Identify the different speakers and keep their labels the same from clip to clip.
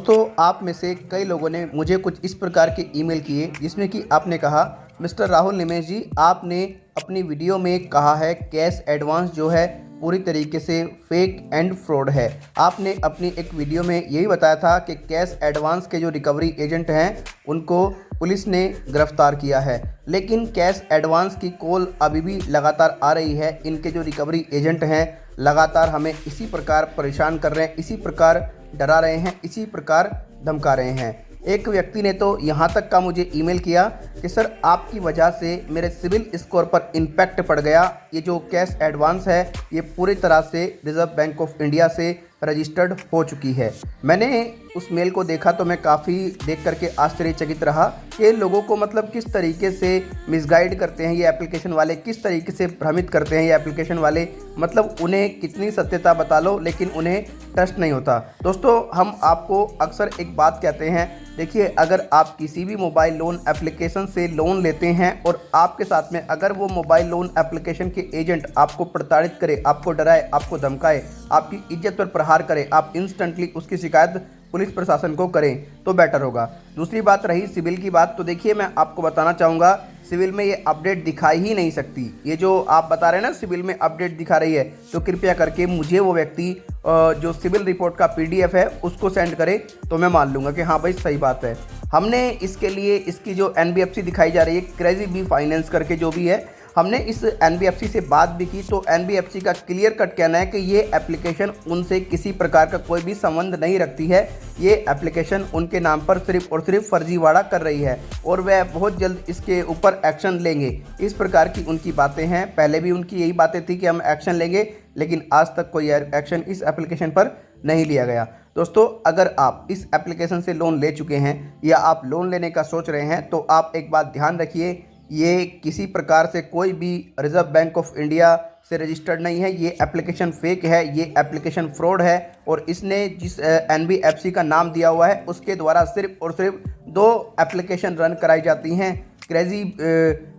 Speaker 1: दोस्तों, आप में से कई लोगों ने मुझे कुछ इस प्रकार के ईमेल किए जिसमें कि आपने कहा, मिस्टर राहुल निमेश जी, आपने अपनी वीडियो में कहा है कैश एडवांस जो है पूरी तरीके से फेक एंड फ्रॉड है। आपने अपनी एक वीडियो में यही बताया था कि कैश एडवांस के जो रिकवरी एजेंट हैं उनको पुलिस ने गिरफ्तार किया है, लेकिन कैश एडवांस की कॉल अभी भी लगातार आ रही है। इनके जो रिकवरी एजेंट हैं लगातार हमें इसी प्रकार परेशान कर रहे हैं, इसी प्रकार डरा रहे हैं, इसी प्रकार धमका रहे हैं। एक व्यक्ति ने तो यहाँ तक का मुझे ईमेल किया कि सर, आपकी वजह से मेरे सिविल स्कोर पर इम्पैक्ट पड़ गया। ये जो कैश एडवांस है ये पूरी तरह से रिजर्व बैंक ऑफ इंडिया से रजिस्टर्ड हो चुकी है। मैंने उस मेल को देखा तो मैं काफ़ी देख करके आश्चर्यचकित रहा कि लोगों को मतलब किस तरीके से मिसगाइड करते हैं ये एप्लीकेशन वाले, किस तरीके से भ्रमित करते हैं ये एप्लीकेशन वाले। मतलब उन्हें कितनी सत्यता बता लो लेकिन उन्हें ट्रस्ट नहीं होता। दोस्तों, हम आपको अक्सर एक बात कहते हैं, देखिए, अगर आप किसी भी मोबाइल लोन एप्लीकेशन से लोन लेते हैं और आपके साथ में अगर वो मोबाइल लोन एप्लीकेशन के एजेंट आपको प्रताड़ित करे, आपको डराए, आपको धमकाए, आपकी इज्जत पर प्रहार करे, आप इंस्टेंटली उसकी शिकायत पुलिस प्रशासन को करें तो बेटर होगा। दूसरी बात रही सिविल की बात, तो देखिए, मैं आपको बताना चाहूँगा, सिविल में ये अपडेट दिखाई ही नहीं सकती। ये जो आप बता रहे हैं ना सिविल में अपडेट दिखा रही है, तो कृपया करके मुझे वो व्यक्ति जो सिविल रिपोर्ट का PDF है उसको सेंड करे तो मैं मान लूँगा कि हाँ भाई सही बात है। हमने इसके लिए इसकी जो NBFC दिखाई जा रही है, क्रेजी बी फाइनेंस करके जो भी है, हमने इस NBFC से बात भी की तो NBFC का क्लियर कट कहना है कि ये एप्लीकेशन उनसे किसी प्रकार का कोई भी संबंध नहीं रखती है। ये एप्लीकेशन उनके नाम पर सिर्फ और सिर्फ फर्जीवाड़ा कर रही है और वह बहुत जल्द इसके ऊपर एक्शन लेंगे। इस प्रकार की उनकी बातें हैं। पहले भी उनकी यही बातें थी कि हम एक्शन लेंगे, लेकिन आज तक कोई एक्शन इस एप्लीकेशन पर नहीं लिया गया। दोस्तों, अगर आप इस एप्लीकेशन से लोन ले चुके हैं या आप लोन लेने का सोच रहे हैं तो आप एक बात ध्यान रखिए, ये किसी प्रकार से कोई भी रिजर्व बैंक ऑफ इंडिया से रजिस्टर्ड नहीं है। ये एप्लीकेशन फेक है, ये एप्लीकेशन फ्रॉड है और इसने जिस NBFC का नाम दिया हुआ है उसके द्वारा सिर्फ और सिर्फ 2 एप्लीकेशन रन कराई जाती हैं। क्रेजी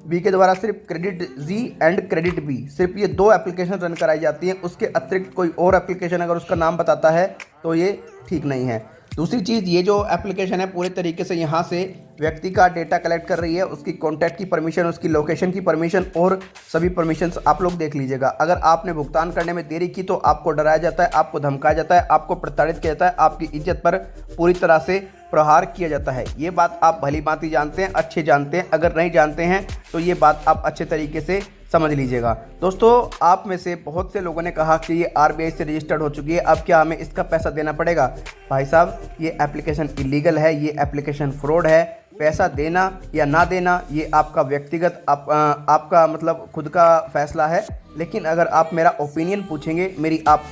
Speaker 1: बी के द्वारा सिर्फ credit G and credit B, सिर्फ ये 2 एप्लीकेशन रन कराई जाती हैं। उसके अतिरिक्त कोई और एप्लीकेशन अगर उसका नाम बताता है तो ये ठीक नहीं है। दूसरी चीज़, ये जो एप्लीकेशन है पूरे तरीके से यहाँ से व्यक्ति का डेटा कलेक्ट कर रही है, उसकी कॉन्टैक्ट की परमिशन, उसकी लोकेशन की परमिशन और सभी परमिशंस आप लोग देख लीजिएगा। अगर आपने भुगतान करने में देरी की तो आपको डराया जाता है, आपको धमकाया जाता है, आपको प्रताड़ित किया जाता है, आपकी इज्जत पर पूरी तरह से प्रहार किया जाता है। ये बात आप भली भांति जानते हैं, अच्छे जानते हैं। अगर नहीं जानते हैं तो ये बात आप अच्छे तरीके से समझ लीजिएगा। दोस्तों, आप में से बहुत से लोगों ने कहा कि ये RBI से रजिस्टर्ड हो चुकी है, अब क्या हमें इसका पैसा देना पड़ेगा? भाई साहब, ये एप्लीकेशन इलीगल है, ये एप्लीकेशन फ्रॉड है। पैसा देना या ना देना ये आपका व्यक्तिगत आपका मतलब खुद का फैसला है। लेकिन अगर आप मेरा ओपिनियन पूछेंगे, मेरी आप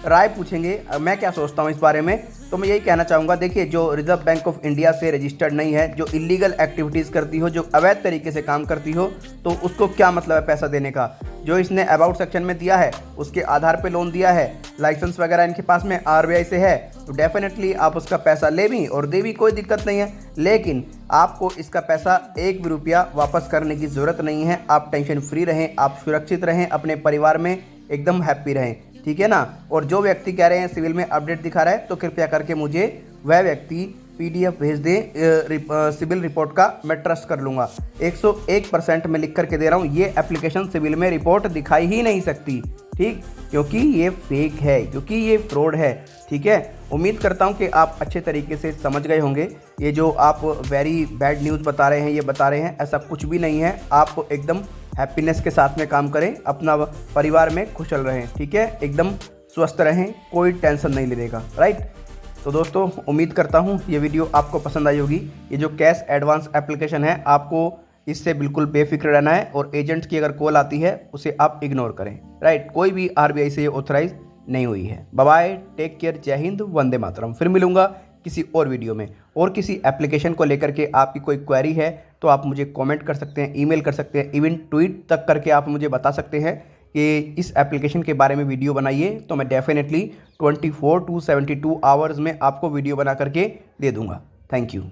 Speaker 1: राय पूछेंगे, मैं क्या सोचता हूँ इस बारे में, तो मैं यही कहना चाहूँगा, देखिए, जो रिजर्व बैंक ऑफ इंडिया से रजिस्टर्ड नहीं है, जो इलीगल एक्टिविटीज़ करती हो, जो अवैध तरीके से काम करती हो, तो उसको क्या मतलब है पैसा देने का? जो इसने अबाउट सेक्शन में दिया है उसके आधार पे लोन दिया है, लाइसेंस वगैरह इनके पास में RBI से है, तो डेफिनेटली आप उसका पैसा ले भी और दे भी, कोई दिक्कत नहीं है। लेकिन आपको इसका पैसा 1 भी रुपया वापस करने की ज़रूरत नहीं है। आप टेंशन फ्री रहें, आप सुरक्षित रहें, अपने परिवार में एकदम हैप्पी रहें, ठीक है ना। और जो व्यक्ति कह रहे हैं सिविल में अपडेट दिखा रहा है, तो कृपया करके मुझे वह व्यक्ति PDF भेज दें सिविल रिपोर्ट का, मैं ट्रस्ट कर लूँगा। 101% मैं लिख करके दे रहा हूँ, ये एप्लीकेशन सिविल में रिपोर्ट दिखाई ही नहीं सकती, ठीक, क्योंकि ये फेक है, क्योंकि ये फ्रॉड है, ठीक है। उम्मीद करता हूँ कि आप अच्छे तरीके से समझ गए होंगे। ये जो आप वेरी बैड न्यूज़ बता रहे हैं, ये बता रहे हैं, ऐसा कुछ भी नहीं है। आप एकदम हैप्पीनेस के साथ में काम करें, अपना परिवार में खुशहाल रहें, ठीक है, एकदम स्वस्थ रहें, कोई टेंशन नहीं लेगा, राइट। तो दोस्तों, उम्मीद करता हूँ ये वीडियो आपको पसंद आई होगी। ये जो कैश एडवांस एप्लीकेशन है, आपको इससे बिल्कुल बेफिक्र रहना है और एजेंट की अगर कॉल आती है उसे आप इग्नोर करें, राइट। कोई भी RBI से ये ऑथराइज नहीं हुई है। बाय बाय, टेक केयर, जय हिंद, वंदे मातरम। फिर मिलूंगा किसी और वीडियो में। और किसी एप्लीकेशन को लेकर के आपकी कोई क्वेरी है तो आप मुझे कमेंट कर सकते हैं, ईमेल कर सकते हैं, इवन ट्वीट तक करके आप मुझे बता सकते हैं कि इस एप्लीकेशन के बारे में वीडियो बनाइए, तो मैं डेफिनेटली 24 to 72 आवर्स में आपको वीडियो बना करके दे दूंगा। Thank you.